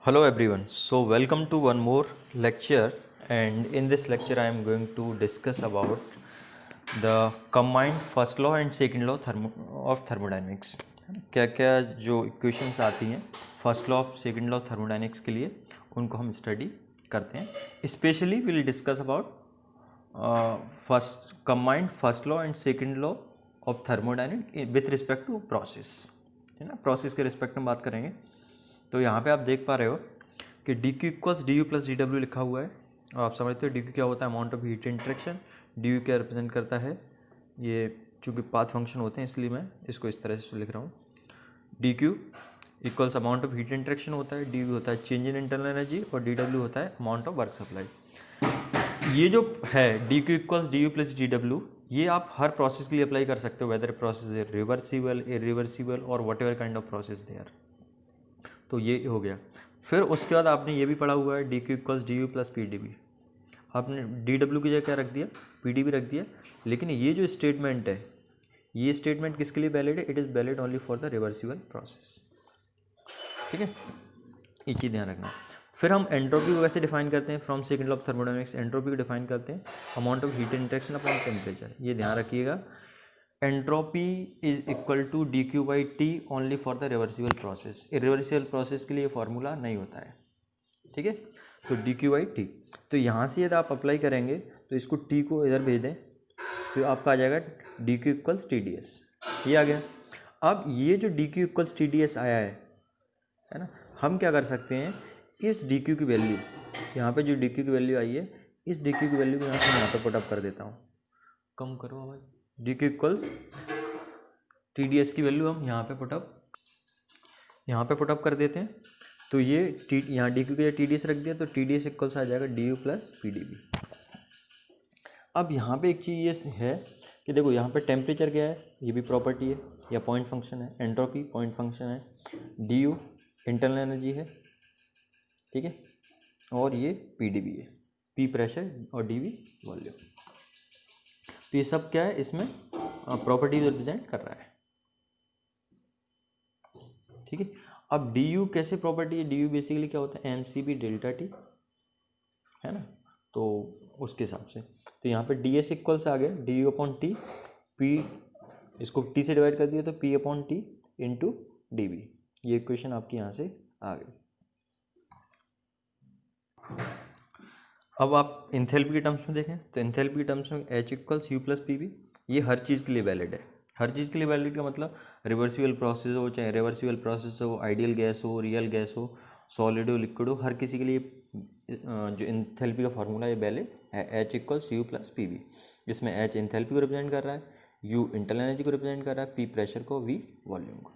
Hello everyone. So welcome to one more lecture, and in this lecture I am going to discuss about the combined first law and second law of thermodynamics. क्या क्या जो equations आती हैं first law of second law thermodynamics के लिए उनको हम study करते हैं. Specially will discuss about first combined first law and second law of thermodynamic with respect to process, है ना. प्रोसेस के रिस्पेक्ट में बात करेंगे. तो यहाँ पे आप देख पा रहे हो कि D Q equals D U plus D W लिखा हुआ है. और आप समझते हो डी क्यू क्या होता है, amount of heat interaction. D you क्या रिप्रेजेंट करता है, ये चूँकि पाथ फंक्शन होते हैं इसलिए मैं इसको इस तरह से लिख रहा हूँ. D Q equals amount of heat interaction होता है, डी यू होता है चेंज इन इंटरनल एनर्जी, और डी डब्ल्यू होता है अमाउंट ऑफ वर्क सप्लाई. ये जो है D Q equals D U plus D W, ये आप हर प्रोसेस के लिए अप्लाई कर सकते हो, whether process is reversible, irreversible और whatever kind of process they are. तो ये हो गया. फिर उसके बाद आपने ये भी पढ़ा हुआ है D Q equals D U plus P D V. आपने डी डब्ल्यू की जगह क्या रख दिया, पी डी बी रख दिया. लेकिन ये जो स्टेटमेंट है, ये स्टेटमेंट किसके लिए वैलिड है, it is valid only for the reversible process. ठीक है, ये चीज़ ध्यान रखना. फिर हम एंट्रोपी को कैसे डिफाइन करते हैं, from second law of thermodynamics entropy को डिफाइन करते हैं amount of heat interaction upon temperature. ये ध्यान रखिएगा, entropy is equal to D Q by T only for the reversible process. Irreversible process के लिए फॉर्मूला नहीं होता है. ठीक है, तो डी क्यू बाई टी. तो यहाँ से यदि आप अप्लाई करेंगे तो इसको टी को इधर भेज दें तो आपका आ जाएगा D Q equals T D S. ये आ गया. अब ये जो D Q equals T D S आया है ना, हम क्या कर सकते हैं, इस डी क्यू की वैल्यू, यहाँ पे जो डी क्यू की वैल्यू आई है, इस डी क्यू की वैल्यू को यहाँ पे पुट अप कर देता हूँ. कम करो भाई. D Q equals T D S की वैल्यू हम यहाँ पे पुटअप कर देते हैं. तो ये टी यहाँ डी क्यू के टी डी एस रख दिया, तो टी डी एस इक्वल्स आ जाएगा D U plus P D V. अब यहाँ पे एक चीज़ ये है कि देखो यहाँ पे टेम्परेचर क्या है, ये भी प्रॉपर्टी है या पॉइंट फंक्शन है. एंट्रोपी पॉइंट फंक्शन है. डी यू इंटरनल एनर्जी है, ठीक है, और ये पी डी बी है, पी प्रेशर और डी वी वॉल्यूम. तो ये सब क्या है, इसमें प्रॉपर्टी रिप्रेजेंट कर रहा है. ठीक है. अब डी यू कैसे प्रॉपर्टी है, डी यू बेसिकली क्या होता है, M C V delta T, है ना. तो उसके हिसाब से तो यहाँ पे डी एस इक्वल्स आ गया D U upon T, P इसको टी से डिवाइड कर दिया तो P upon T into D V. ये इक्वेशन आपकी यहाँ से आ गई. अब आप इंथैल्पी के टर्म्स में देखें तो इंथैल्पी के टर्म्स में H equals U plus P V. ये हर चीज़ के लिए वैलिड है. हर चीज़ के लिए वैलिड का मतलब रिवर्सिबल प्रोसेस हो चाहे रिवर्सिबल प्रोसेस हो, आइडियल गैस हो, रियल गैस हो, सॉलिड हो, लिक्विड हो, हर किसी के लिए जो इंथैल्पी का फार्मूला है वैलिड है. H equals U plus P V. इसमें एच इंथैल्पी को रिप्रेजेंट कर रहा है, यू इंटरनल एनर्जी को रिप्रेजेंट कर रहा है, पी प्रेशर को, वी वॉल्यूम को.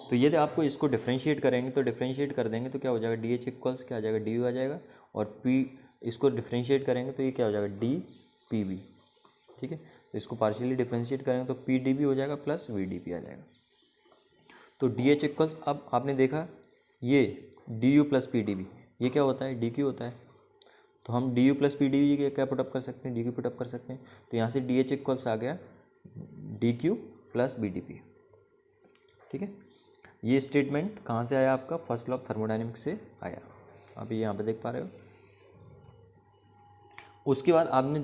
तो यदि आपको इसको डिफ्रेंशिएट करेंगे तो डिफ्रेंशिएट कर देंगे तो क्या हो जाएगा, डी एच इक्वल्स क्या आ जाएगा, डी यू आ जाएगा, और पी इसको डिफ्रेंशिएट करेंगे तो ये क्या हो जाएगा, डी पी बी. ठीक है, तो इसको पार्शियली डिफ्रेंशिएट करेंगे तो पी डी बी हो जाएगा प्लस वी डी पी आ जाएगा. तो डी एच इक्वल्स, अब आपने देखा ये D U plus P D V, ये क्या होता है, डी क्यू होता है. तो हम D U plus P D V क्या पुटअप कर सकते हैं, डी क्यू पुटअप कर सकते हैं. तो यहाँ से डी एच इक्वल्स आ गया D Q plus V D P. ठीक है, ये स्टेटमेंट कहाँ से आया, आपका फर्स्ट लॉ ऑफ थर्मोडायनेमिक्स से आया. आप ये यहाँ पे देख पा रहे हो. उसके बाद आपने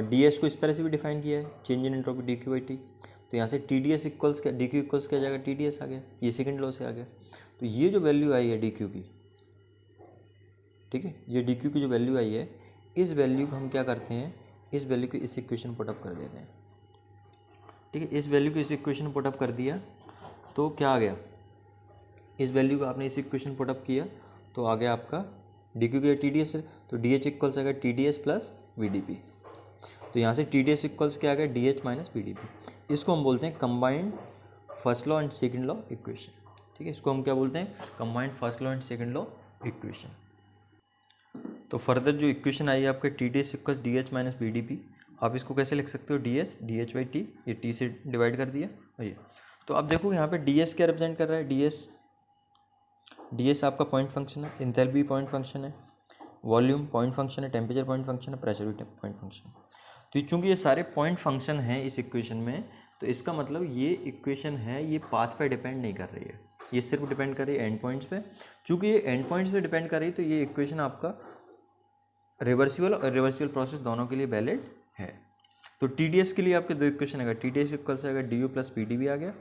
डी एस को इस तरह से भी डिफाइन किया है, change in entropy D Q by T. तो यहाँ से टी डी एस इक्वल्स क्या, डी क्यू इक्वल्स क्या जाएगा, टी डी एस आ गया. ये सेकंड लॉ से आ गया. तो ये जो वैल्यू आई है डी क्यू की, ठीक है, ये डी क्यू की जो वैल्यू आई है, इस वैल्यू को हम क्या करते हैं, इस वैल्यू को इस इक्वेशन पुटअप कर देते हैं. ठीक है, इस वैल्यू को इस इक्वेशन पुटअप कर दिया तो क्या आ गया, इस वैल्यू को आपने इस इक्वेशन पुटअप किया तो आ गया आपका डी क्यू की टी डी एस है. तो डी एच इक्वल्स आ गया T D S plus V D P. तो यहाँ से टी डी एस इक्वल्स क्या आ गया, D H minus P D P. इसको हम बोलते हैं combined first law and second law equation. ठीक है, इसको हम क्या बोलते हैं, combined first law and second law equation. तो फर्दर जो इक्वेशन आई है आपके T D S equals D H minus V D P, आप इसको कैसे लिख सकते हो, D S D H by T, ये टी से डिवाइड कर दिया और ये. तो अब देखो यहाँ पे डी एस क्या रिप्रेजेंट कर रहा है, डी एस आपका पॉइंट फंक्शन है, इंथैल्पी पॉइंट फंक्शन है, वॉल्यूम पॉइंट फंक्शन है, टेम्परेचर पॉइंट फंक्शन है, प्रेशर भी पॉइंट फंक्शन है. तो चूंकि ये सारे पॉइंट फंक्शन हैं इस इक्वेशन में, तो इसका मतलब ये इक्वेशन है, ये पाथ पे डिपेंड नहीं कर रही है, ये सिर्फ डिपेंड कर रही है एंड पॉइंट्स पे। चूँकि ये एंड पॉइंट्स पे डिपेंड कर रही है तो ये इक्वेशन आपका रिवर्सिबल और रिवर्सिबल प्रोसेस दोनों के लिए वैलिड है। तो TDS के लिए आपके दो इक्वेशन आएगा, TDS इक्वल से आएगा DU प्लस PDV आ गया,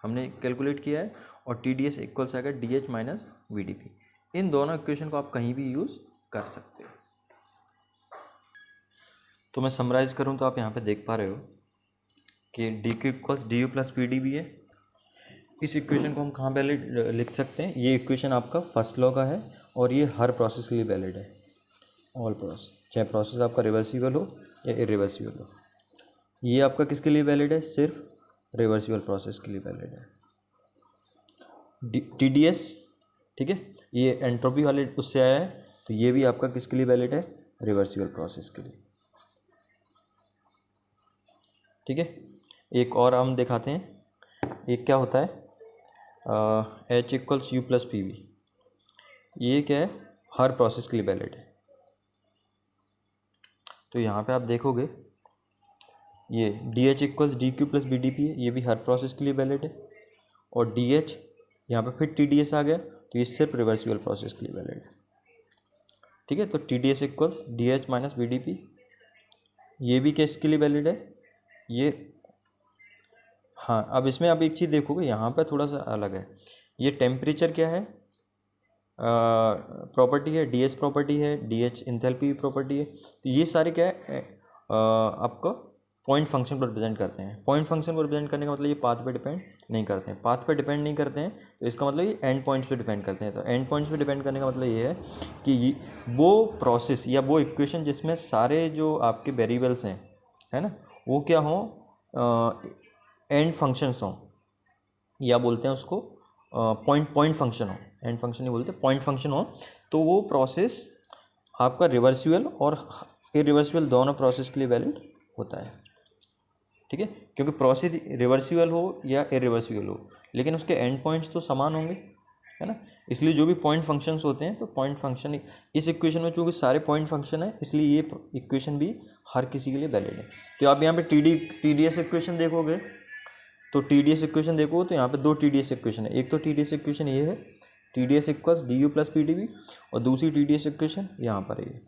हमने कैलकुलेट किया है, और TDS इक्वल से आएगा DH माइनस VDP। इन दोनों इक्वेशन को आप कहीं भी यूज़ कर सकते हो। तो मैं समराइज करूँ तो आप यहाँ पे देख पा रहे हो कि DQ equals DU plus PDV है। इस इक्वेशन को हम कहाँ वैलिड लिख सकते हैं, ये इक्वेशन आपका फर्स्ट लॉ का है और ये हर प्रोसेस के लिए वैलिड है, ऑल प्रोसेस, चाहे प्रोसेस आपका रिवर्सिबल हो या इरिवर्सिबल हो। ये आपका किसके लिए वैलिड है, सिर्फ रिवर्सिबल प्रोसेस के लिए वैलिड है। TDS, ठीक है, ये एंट्रोपी वाले उससे आया है, तो ये भी आपका किसके लिए वैलिड है, रिवर्सिबल प्रोसेस के लिए। ठीक है, एक और हम दिखाते हैं, एक क्या होता है H equals U plus PV, ये क्या है, हर प्रोसेस के लिए वैलिड है। तो यहाँ पे आप देखोगे ये DH equals DQ plus BDP है, ये भी हर प्रोसेस के लिए वैलिड है, और DH यहाँ पे फिर TDS आ गया, तो ये सिर्फ रिवर्सिबल प्रोसेस के लिए वैलिड है। ठीक है, तो TDS equals DH minus BDP, ये भी किसके लिए वैलिड है, ये, हाँ, अब इसमें आप एक चीज़ देखोगे, यहाँ पे थोड़ा सा अलग है, ये टेम्परेचर क्या है, प्रॉपर्टी है, DS प्रॉपर्टी है, DH इंथैल्पी प्रॉपर्टी है, तो ये सारे क्या है आपका पॉइंट फंक्शन को रिप्रेजेंट करते हैं। पॉइंट फंक्शन को रिप्रेजेंट करने का मतलब ये पाथ पे डिपेंड नहीं करते हैं, पाथ पे डिपेंड नहीं करते हैं, तो इसका मतलब ये एंड पॉइंट्स पे डिपेंड करते हैं। तो एंड पॉइंट्स पे डिपेंड करने का मतलब ये है कि वो प्रोसेस या वो इक्वेशन जिसमें सारे जो आपके वेरिएबल्स हैं, है ना, वो क्या हो, एंड फंक्शंस हों, या बोलते हैं उसको पॉइंट फंक्शन हो, एंड फंक्शन नहीं बोलते, पॉइंट फंक्शन हो, तो वो प्रोसेस आपका रिवर्सिबल और इरिवर्सिबल दोनों प्रोसेस के लिए वैलिड होता है। ठीक है, क्योंकि प्रोसेस रिवर्सिबल हो या इरिवर्सिबल हो, लेकिन उसके एंड पॉइंट्स तो समान होंगे, है ना, इसलिए जो भी पॉइंट फंक्शंस होते हैं, तो पॉइंट फंक्शन इस इक्वेशन में चूँकि सारे पॉइंट फंक्शन है, इसलिए ये इक्वेशन भी हर किसी के लिए वैलिड है। तो आप यहाँ पे TDS इक्वेशन देखोगे, तो TDS इक्वेशन देखो तो यहाँ पे दो TDS इक्वेशन है, एक तो TDS इक्वेशन ये है, TDS equals DU plus PDV, और दूसरी TDS इक्वेशन यहाँ पर है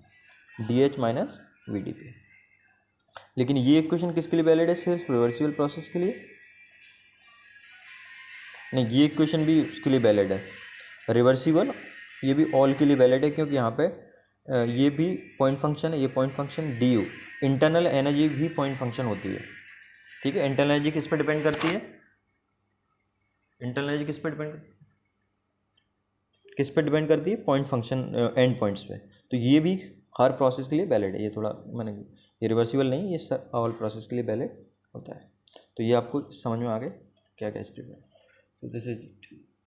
DH माइनस VDP। लेकिन ये इक्वेशन किसके लिए वैलिड है, सिर्फ रिवर्सिबल प्रोसेस के लिए नहीं, ये इक्वेशन भी उसके लिए वैलिड है, रिवर्सिबल, ये भी ऑल के लिए वैलिड है, क्योंकि यहाँ पे ये भी पॉइंट फंक्शन है, ये point function DU, internal energy भी पॉइंट फंक्शन होती है। ठीक है, इंटरनल एनर्जी किस पे डिपेंड करती है, इंटरनल एनर्जी किस पे डिपेंड करती है, पॉइंट फंक्शन एंड पॉइंट्स पे। तो ये भी हर प्रोसेस के लिए वैलिड है, ये थोड़ा मैंने, ये रिवर्सिबल नहीं, ये ऑल प्रोसेस के लिए वैलिड होता है। तो ये आपको समझ में आ गया क्या क्या स्टेप है। तो दिस इज इट।